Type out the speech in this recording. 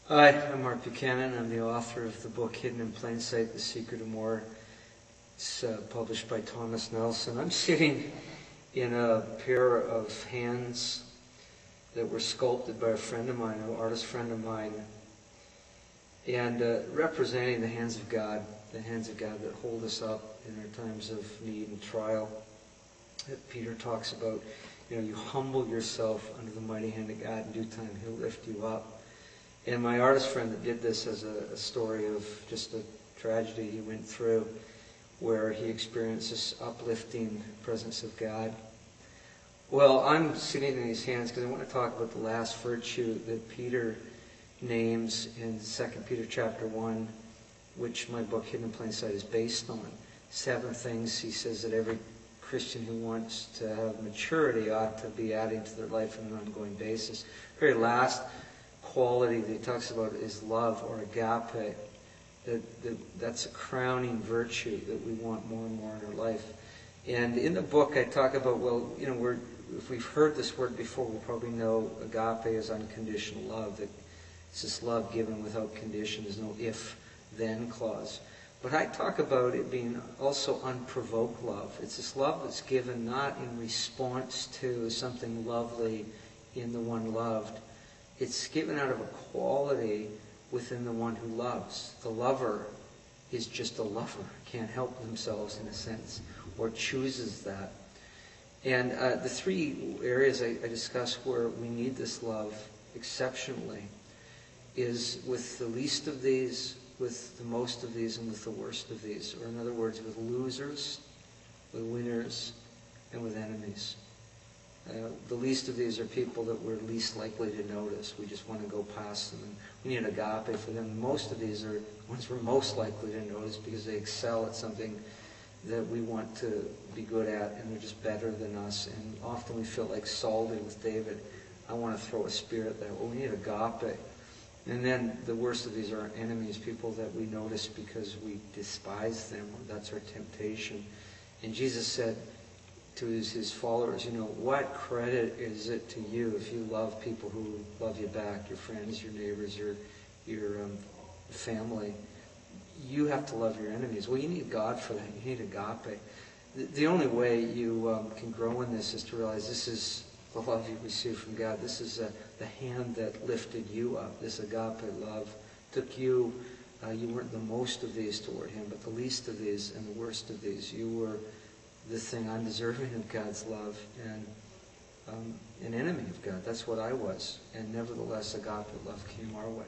Hi, I'm Mark Buchanan. I'm the author of the book Hidden in Plain Sight, The Secret of More. It's published by Thomas Nelson. I'm sitting in a pair of hands that were sculpted by a friend of mine, an artist friend of mine, and representing the hands of God that hold us up in our times of need and trial. That Peter talks about, you humble yourself under the mighty hand of God. In due time, He'll lift you up. And my artist friend that did this has a story of just a tragedy he went through where he experienced this uplifting presence of God. Well, I'm sitting in these hands because I want to talk about the last virtue that Peter names in 2 Peter chapter 1, which my book Hidden in Plain Sight is based on. 7 things he says that every Christian who wants to have maturity ought to be adding to their life on an ongoing basis. Very last quality that he talks about is love, or agape. That's a crowning virtue that we want more and more in our life. And in the book I talk about, if we've heard this word before, we probably know agape is unconditional love. That it's this love given without condition. There's no if-then clause. But I talk about it being also unprovoked love. It's this love that's given not in response to something lovely in the one loved. It's given out of a quality within the one who loves. The lover is just a lover, can't help themselves in a sense, or chooses that. And the 3 areas I discuss where we need this love exceptionally is with the least of these, with the most of these, and with the worst of these. Or in other words, with losers, with winners, and with enemies. The least of these are people that we're least likely to notice. We just want to go past them. And we need agape for them. Most of these are ones we're most likely to notice because they excel at something that we want to be good at, and they're just better than us. And often we feel like Saul did with David. I want to throw a spear at that. Well, we need agape. And then the worst of these are our enemies, people that we notice because we despise them, or that's our temptation. And Jesus said to his followers, what credit is it to you if you love people who love you back, your friends, your neighbors, your family? You have to love your enemies. Well, you need God for that. You need agape. The only way you can grow in this is to realize this is the love you receive from God. This is the hand that lifted you up. This agape love took you. You weren't the most of these toward Him, but the least of these and the worst of these. You were the thing undeserving of God's love and an enemy of God. That's what I was. And nevertheless, agape love came our way.